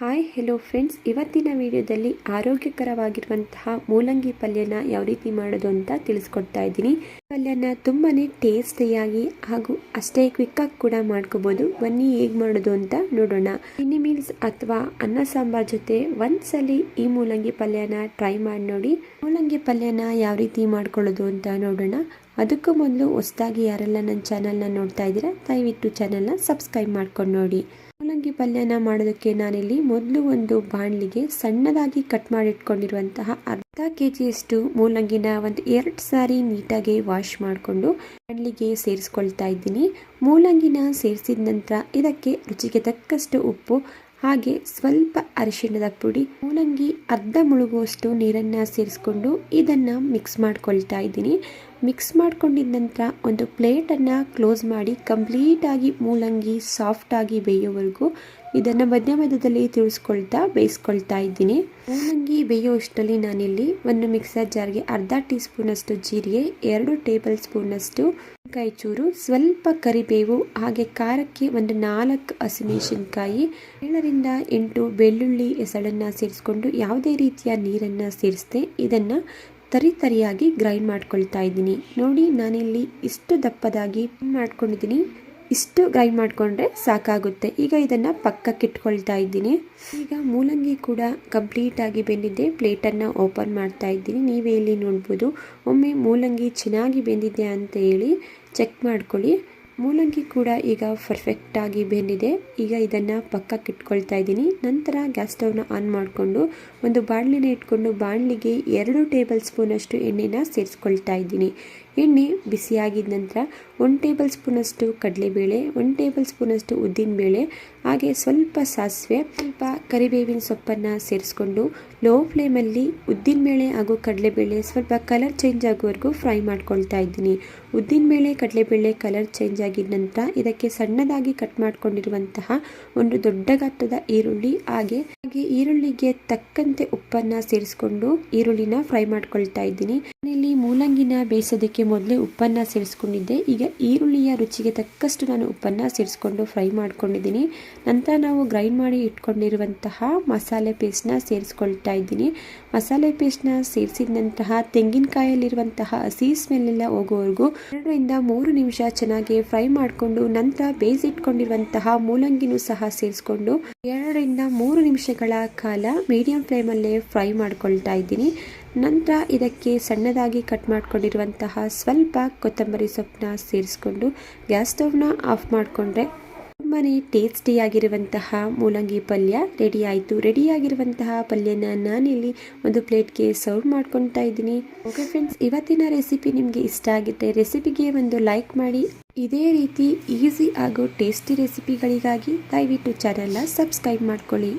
Hi hello friends, ಇವತ್ತಿನ ವಿಡಿಯೋದಲ್ಲಿ ಆರೋಗ್ಯಕರವಾಗಿರುವಂತಹ ಮೂಲಂಗಿ ಪಲ್ಯನ ಯಾವ ರೀತಿ ಮಾಡೋದು ಅಂತ ತಿಳಿಸ್ಕೊಡ್ತಾ ಇದ್ದೀನಿ. ಪಲ್ಯನ ತುಂಬಾ ಟೇಸ್ಟಿಯಾಗಿ ಹಾಗೂ ಅಷ್ಟೇ ಕ್ವಿಕ್ಕಾಗಿ ಕೂಡ ಮಾಡ್ಕೋಬೋದು. ಬನ್ನಿ ಹೇಗೆ ಮಾಡೋದು ಅಂತ ನೋಡೋಣ. ಮಿನಿ ಮೀಲ್ಸ್ ಅಥವಾ ಅನ್ನ ಸಾಂಬಾರ್ ಜೊತೆ ಒಂದ್ಸಲಿ ಈ ಮೂಲಂಗಿ ಪಲ್ಯನ ಟ್ರೈ ಮಾಡಿ ನೋಡಿ. ಮೂಲಂಗಿ ಪಲ್ಯನ ಯಾವ ರೀತಿ ಮಾಡ್ಕೊಳ್ಳೋದು ಅಂತ ನೋಡೋಣ. ಅದಕ್ಕೂ ಮೊದಲು ಹೊಸದಾಗಿ ಯಾರೆಲ್ಲ ನನ್ನ ಚಾನಲ್ನ ನೋಡ್ತಾ ಇದ್ದೀರಾ, ದಯವಿಟ್ಟು ಚಾನಲ್ನ ಸಬ್ಸ್ಕ್ರೈಬ್ ಮಾಡ್ಕೊಂಡು ನೋಡಿ. ಮೂಲಂಗಿ ಪಲ್ಯನ ಮಾಡೋದಕ್ಕೆ ನಾನಿಲ್ಲಿ ಮೊದಲು ಒಂದು ಬಾಣಲಿಗೆ ಸಣ್ಣದಾಗಿ ಕಟ್ ಮಾಡಿಟ್ಕೊಂಡಿರುವಂತಹ ಅರ್ಧ ಕೆಜಿಯಷ್ಟು ಮೂಲಂಗಿನ ಒಂದು 2 ಸಾರಿ ನೀಟಾಗಿ ವಾಶ್ ಮಾಡಿಕೊಂಡು ಬಾಣಲಿಗೆ ಸೇರಿಸ್ಕೊಳ್ತಾ ಇದ್ದೀನಿ. ಮೂಲಂಗಿನ ಸೇರಿಸಿದ ನಂತರ ಇದಕ್ಕೆ ರುಚಿಗೆ ತಕ್ಕಷ್ಟು ಉಪ್ಪು ಹಾಗೆ ಸ್ವಲ್ಪ ಅರಿಶಿಣದ ಪುಡಿ, ಮೂಲಂಗಿ ಅರ್ಧ ಮುಳುಗುವಷ್ಟು ನೀರನ್ನು ಸೇರಿಸ್ಕೊಂಡು ಇದನ್ನು ಮಿಕ್ಸ್ ಮಾಡ್ಕೊಳ್ತಾ ಇದ್ದೀನಿ. ಮಿಕ್ಸ್ ಮಾಡ್ಕೊಂಡಿದ ನಂತರ ಒಂದು ಪ್ಲೇಟನ್ನು ಕ್ಲೋಸ್ ಮಾಡಿ ಕಂಪ್ಲೀಟಾಗಿ ಮೂಲಂಗಿ ಸಾಫ್ಟಾಗಿ ಬೇಯೋವರೆಗೂ ಇದನ್ನು ಮಧ್ಯ ಮಧ್ಯದಲ್ಲಿ ಬೇಯಿಸ್ಕೊಳ್ತಾ ಇದ್ದೀನಿ. ಮೂಲಂಗಿ ಬೇಯೋ ಅಷ್ಟರಲ್ಲಿ ನಾನಿಲ್ಲಿ ಒಂದು ಮಿಕ್ಸರ್ ಜಾರ್ಗೆ ಅರ್ಧ ಟೀ ಸ್ಪೂನಷ್ಟು ಜೀರಿಗೆ, 2 ಟೇಬಲ್ ಸ್ಪೂನಷ್ಟು ಕಾಯಿ ಚೂರು, ಸ್ವಲ್ಪ ಕರಿಬೇವು ಹಾಗೆ ಖಾರಕ್ಕೆ ಒಂದು 4 ಹಸಿಮೆಣಸಿನಕಾಯಿ, 7ರಿಂದ 8 ಬೆಳ್ಳುಳ್ಳಿ ಎಸಳನ್ನು ಸೇರಿಸ್ಕೊಂಡು ಯಾವುದೇ ರೀತಿಯ ನೀರನ್ನು ಸೇರಿಸದೆ ಇದನ್ನು ತರಿಯಾಗಿ ಗ್ರೈಂಡ್ ಮಾಡ್ಕೊಳ್ತಾ ಇದ್ದೀನಿ. ನೋಡಿ, ನಾನಿಲ್ಲಿ ಇಷ್ಟು ದಪ್ಪದಾಗಿ ಮಾಡ್ಕೊಂಡಿದ್ದೀನಿ. ಇಷ್ಟು ಗ್ರೈಂಡ್ ಮಾಡಿಕೊಂಡ್ರೆ ಸಾಕಾಗುತ್ತೆ. ಈಗ ಇದನ್ನು ಪಕ್ಕಕ್ಕೆ ಇಟ್ಕೊಳ್ತಾ ಇದ್ದೀನಿ. ಈಗ ಮೂಲಂಗಿ ಕೂಡ ಕಂಪ್ಲೀಟಾಗಿ ಬೆಂದಿದ್ದೆ. ಪ್ಲೇಟನ್ನು ಓಪನ್ ಮಾಡ್ತಾ ಇದ್ದೀನಿ. ನೀವೇ ಇಲ್ಲಿ ನೋಡ್ಬೋದು. ಒಮ್ಮೆ ಮೂಲಂಗಿ ಚೆನ್ನಾಗಿ ಬೆಂದಿದೆ ಅಂತ ಹೇಳಿ ಚೆಕ್ ಮಾಡ್ಕೊಳ್ಳಿ. ಮೂಲಂಗಿ ಕೂಡ ಈಗ ಪರ್ಫೆಕ್ಟಾಗಿ ಬೆಂದಿದೆ. ಈಗ ಇದನ್ನು ಪಕ್ಕಕ್ಕೆ ಇಟ್ಕೊಳ್ತಾ ಇದ್ದೀನಿ. ನಂತರ ಗ್ಯಾಸ್ ಸ್ಟವ್ನ ಆನ್ ಮಾಡಿಕೊಂಡು ಒಂದು ಬಾಣಲಿನ ಇಟ್ಕೊಂಡು ಬಾಣಲಿಗೆ 2 ಟೇಬಲ್ ಸ್ಪೂನಷ್ಟು ಎಣ್ಣೆನ ಸೇರಿಸ್ಕೊಳ್ತಾ ಇದ್ದೀನಿ. ಎಣ್ಣೆ ಬಿಸಿಯಾಗಿದ ನಂತರ 1 ಟೇಬಲ್ ಸ್ಪೂನಷ್ಟು ಕಡಲೆಬೇಳೆ, 1 ಟೇಬಲ್ ಸ್ಪೂನಷ್ಟು ಉದ್ದಿನಬೇಳೆ ಹಾಗೆ ಸ್ವಲ್ಪ ಸಾಸಿವೆ, ಸ್ವಲ್ಪ ಕರಿಬೇವಿನ ಸೊಪ್ಪನ್ನು ಸೇರಿಸ್ಕೊಂಡು ಲೋ ಫ್ಲೇಮಲ್ಲಿ ಉದ್ದಿನಬೇಳೆ ಹಾಗೂ ಕಡಲೆಬೇಳೆ ಸ್ವಲ್ಪ ಕಲರ್ ಚೇಂಜ್ ಆಗೋವರೆಗೂ ಫ್ರೈ ಮಾಡ್ಕೊಳ್ತಾ ಇದ್ದೀನಿ. ಉದ್ದಿನಬೇಳೆ ಕಡಲೆಬೇಳೆ ಕಲರ್ ಚೇಂಜ್ ಆಗಿದ ನಂತರ ಇದಕ್ಕೆ ಸಣ್ಣದಾಗಿ ಕಟ್ ಮಾಡ್ಕೊಂಡಿರುವಂತಹ ಒಂದು ದೊಡ್ಡ ಗಾತ್ರದ ಈರುಳ್ಳಿ ಹಾಗೆ ಈರುಳ್ಳಿಗೆ ತಕ್ಕಂತೆ ಉಪ್ಪನ್ನು ಸೇರಿಸ್ಕೊಂಡು ಈರುಳ್ಳಿನ ಫ್ರೈ ಮಾಡ್ಕೊಳ್ತಾ ಇದ್ದೀನಿ. ನಾನಿಲ್ಲಿ ಮೂಲಂಗಿನ ಬೇಯಿಸೋದಕ್ಕೆ ಮೊದಲೇ ಉಪ್ಪನ್ನು ಸೇರಿಸ್ಕೊಂಡಿದ್ದೆ. ಈಗ ಈರುಳ್ಳಿಯ ರುಚಿಗೆ ತಕ್ಕಷ್ಟು ನಾನು ಉಪ್ಪನ್ನು ಸೇರಿಸ್ಕೊಂಡು ಫ್ರೈ ಮಾಡ್ಕೊಂಡಿದ್ದೀನಿ. ನಂತರ ನಾವು ಗ್ರೈಂಡ್ ಮಾಡಿ ಇಟ್ಕೊಂಡಿರುವಂತಹ ಮಸಾಲೆ ಪೇಸ್ಟ್ನ ಸೇರಿಸ್ಕೊಳ್ತಾ ಇದ್ದೀನಿ. ಮಸಾಲೆ ಪೇಸ್ಟ್ನ ಸೇರಿಸಿದ ನಂತರ ತೆಂಗಿನಕಾಯಲ್ಲಿರುವಂತಹ ಹಸಿ ಸ್ಮೆಲ್ ಎಲ್ಲ ಹೋಗೋವರೆಗೂ 2ರಿಂದ 3 ನಿಮಿಷ ಚೆನ್ನಾಗಿ ಫ್ರೈ ಮಾಡಿಕೊಂಡು ನಂತರ ಬೇಯಿಸಿಟ್ಕೊಂಡಿರುವಂತಹ ಮೂಲಂಗಿನೂ ಸಹ ಸೇರಿಸ್ಕೊಂಡು 2ರಿಂದ 3 ನಿಮಿಷಗಳ ಕಾಲ ಮೀಡಿಯಂ ಫ್ಲೇಮಲ್ಲೇ ಫ್ರೈ ಮಾಡ್ಕೊಳ್ತಾ ಇದ್ದೀನಿ. ನಂತರ ಇದಕ್ಕೆ ಸಣ್ಣದಾಗಿ ಕಟ್ ಮಾಡ್ಕೊಂಡಿರುವಂತಹ ಸ್ವಲ್ಪ ಕೊತ್ತಂಬರಿ ಸೊಪ್ಪನ್ನ ಸೇರಿಸ್ಕೊಂಡು ಗ್ಯಾಸ್ ಸ್ಟವ್ನ ಆಫ್ ಮಾಡಿಕೊಂಡ್ರೆ ತುಂಬಾ ಟೇಸ್ಟಿಯಾಗಿರುವಂತಹ ಮೂಲಂಗಿ ಪಲ್ಯ ರೆಡಿ ಆಯಿತು. ರೆಡಿಯಾಗಿರುವಂತಹ ಪಲ್ಯನ ನಾನಿಲ್ಲಿ ಒಂದು ಪ್ಲೇಟ್ಗೆ ಸರ್ವ್ ಮಾಡ್ಕೊತಾ ಇದ್ದೀನಿ. ಓಕೆ ಫ್ರೆಂಡ್ಸ್, ಇವತ್ತಿನ ರೆಸಿಪಿ ನಿಮಗೆ ಇಷ್ಟ ಆಗಿದೆ. ರೆಸಿಪಿಗೆ ಒಂದು ಲೈಕ್ ಮಾಡಿ. ಇದೇ ರೀತಿ ಈಸಿ ಹಾಗೂ ಟೇಸ್ಟಿ ರೆಸಿಪಿಗಳಿಗಾಗಿ ದಯವಿಟ್ಟು ಚಾನೆಲ್ನ ಸಬ್ಸ್ಕ್ರೈಬ್ ಮಾಡ್ಕೊಳ್ಳಿ.